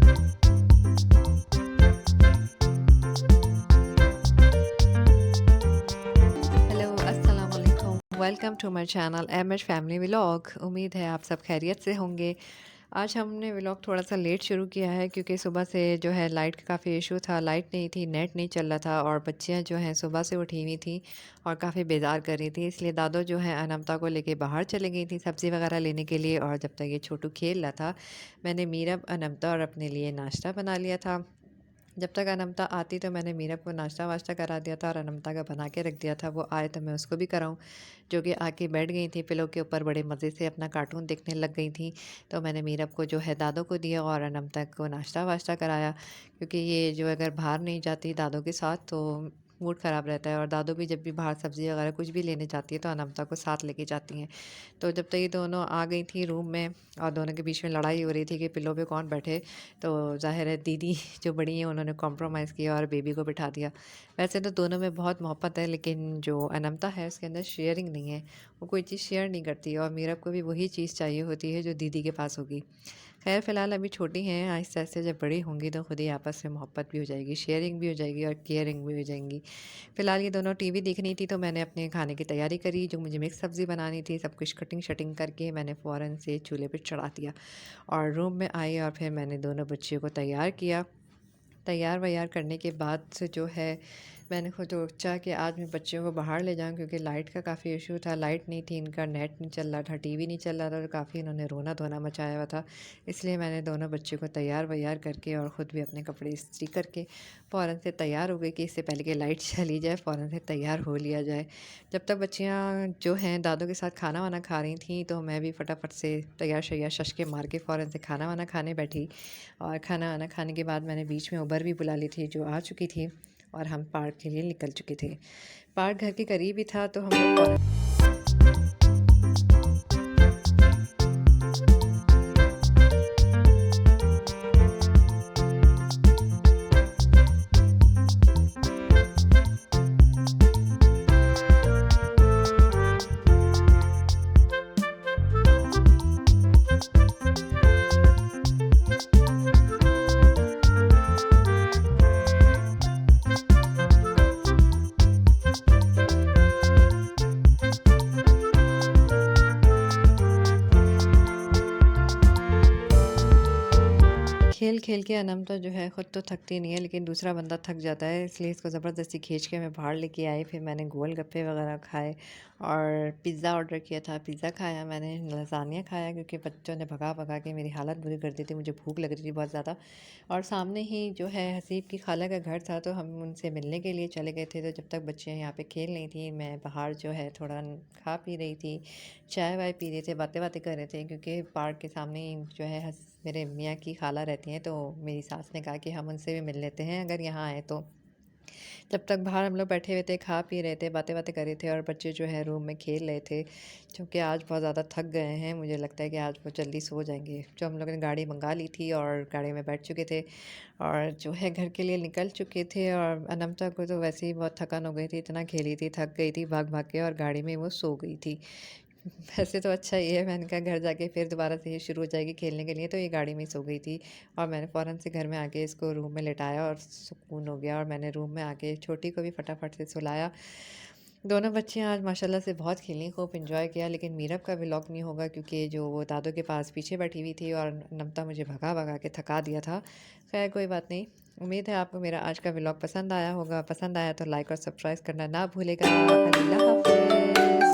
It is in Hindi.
हेलो, अस्सलाम वालेकुम। Welcome to my channel MH family vlog. उम्मीद है आप सब खैरियत से होंगे। आज हमने व्लॉग थोड़ा-सा लेट शुरू किया है क्योंकि सुबह से जो है लाइट का काफ़ी इशू था, लाइट नहीं थी, नेट नहीं चल रहा था और बच्चियाँ जो हैं सुबह से उठी हुई थी और काफ़ी बेज़ार कर रही थी। इसलिए दादो जो है अनमता को लेके बाहर चली गई थी सब्ज़ी वगैरह लेने के लिए और जब तक ये छोटू खेल रहा था, मैंने मीरब, अनमता और अपने लिए नाश्ता बना लिया था। जब तक अनमता आती तो मैंने मीरब को नाश्ता-वाश्ता करा दिया था और अनमता का बना के रख दिया था, वो आए तो मैं उसको भी कराऊँ। जो कि आके बैठ गई थी पिलो के ऊपर, बड़े मज़े से अपना कार्टून देखने लग गई थी। तो मैंने मीरब को जो है दादो को दिया और अनमता को नाश्ता-वाश्ता कराया, क्योंकि ये जो अगर बाहर नहीं जाती दादो के साथ तो मूड ख़राब रहता है और दादो भी जब भी बाहर सब्ज़ी वगैरह कुछ भी लेने जाती है तो अनमता को साथ लेके जाती हैं। तो जब तक ये दोनों आ गई थी रूम में और दोनों के बीच में लड़ाई हो रही थी कि पिलो पे कौन बैठे, तो ज़ाहिर है दीदी जो बड़ी हैं उन्होंने कॉम्प्रोमाइज़ किया और बेबी को बिठा दिया। वैसे तो दोनों में बहुत मोहब्बत है, लेकिन जो अनमता है उसके अंदर शेयरिंग नहीं है। वो कोई चीज़ शेयर नहीं करती और मीरब को भी वही चीज़ चाहिए होती है जो दीदी के पास होगी। ख़ैर फ़िलहाल अभी छोटी हैं, आहिस्ते-आहिस्ते जब बड़ी होंगी तो खुद ही आपस में मोहब्बत भी हो जाएगी, शेयरिंग भी हो जाएगी और केयरिंग भी हो जाएँगी। फ़िलहाल ये दोनों टीवी देख रही थी तो मैंने अपने खाने की तैयारी करी, जो मुझे मिक्स सब्ज़ी बनानी थी, सब कुछ कटिंग-शटिंग करके मैंने फ़ौरन से चूल्हे पे चढ़ा दिया और रूम में आई और फिर मैंने दोनों बच्चियों को तैयार किया। तैयार-वैयार करने के बाद से जो है मैंने खुद सोचा कि आज मैं बच्चियों को बाहर ले जाऊँ, क्योंकि लाइट का काफ़ी इशू था, लाइट नहीं थी, इनका नेट नहीं चल रहा था, टीवी नहीं चल रहा था और काफ़ी इन्होंने रोना-धोना मचाया हुआ था। इसलिए मैंने दोनों बच्चियों को तैयार-वैयार करके और ख़ुद भी अपने कपड़े इस्त्री करके फ़ौरन से तैयार हो गई कि इससे पहले कि लाइट चली जाए फ़ौरन से तैयार हो लिया जाए। जब तक बच्चियाँ जो हैं दादू के साथ खाना-वाना खा रही थीं तो मैं भी फटाफट से तैयार-शैयार शश मार के फ़ौरन से खाना-वाना खाने बैठी और खाना-वाना खाने के बाद मैंने बीच में उबर भी बुला ली थी जो आ चुकी थी और हम पार्क के लिए निकल चुके थे। पार्क घर के करीब ही था तो हम लोग फ़ौरन खेल-खेल के अनमता जो है ख़ुद तो थकती नहीं है, लेकिन दूसरा बंदा थक जाता है, इसलिए इसको ज़बरदस्ती खींच के मैं बाहर लेके आई। फिर मैंने गोलगप्पे वगैरह खाए और पिज़्ज़ा ऑर्डर किया था, पिज़्ज़ा खाया मैंने, लज़ानिया खाया क्योंकि बच्चों ने भगा-भगा के मेरी हालत बुरी कर दी थी, मुझे भूख लग रही थी बहुत ज़्यादा। और सामने ही जो है हसीब की खाला का घर था तो हम उनसे मिलने के लिए चले गए थे। तो जब तक बच्चियाँ यहाँ पे खेल रही थी मैं बाहर जो है थोड़ा खा पी रही थी, चाय-वाय पी रहे थे, बातें-वातें कर रहे थे, क्योंकि पार्क के सामने ही जो है मेरे मियाँ की खाला रहती हैं, तो मेरी सास ने कहा कि हम उनसे भी मिल लेते हैं अगर यहाँ आएँ तो। जब तक बाहर हम लोग बैठे हुए थे, खा पी रहे थे, बातें-वातें कर रहे थे और बच्चे जो है रूम में खेल रहे थे। चूँकि आज बहुत ज़्यादा थक गए हैं, मुझे लगता है कि आज वो जल्दी सो जाएँगे। जो हम लोगों ने गाड़ी मँगा ली थी और गाड़ी में बैठ चुके थे और जो है घर के लिए निकल चुके थे और अनमता को तो वैसे ही बहुत थकान हो गई थी, इतना खेली थी, थक गई थी भाग-भाग के और गाड़ी में वो सो गई थी। वैसे तो अच्छा ये है, मैंने कहा घर जाके फिर दोबारा से ये शुरू हो जाएगी खेलने के लिए, तो ये गाड़ी में ही सो गई थी और मैंने फ़ौरन से घर में आके इसको रूम में लेटाया और सुकून हो गया और मैंने रूम में आके छोटी को भी फटाफट से सुलाया। दोनों बच्चियाँ आज माशाल्लाह से बहुत खेलीं, खूब एन्जॉय किया, लेकिन मीरब का व्लॉग नहीं होगा क्योंकि जो वो दादू के पास पीछे बैठी हुई थी और नमता मुझे भगा-भगा के थका दिया था। ख़ैर कोई बात नहीं। उम्मीद है आपको मेरा आज का व्लॉग पसंद आया होगा। पसंद आया तो लाइक और सब्सक्राइब करना ना भूलिएगा। अल्लाह हाफ़िज़।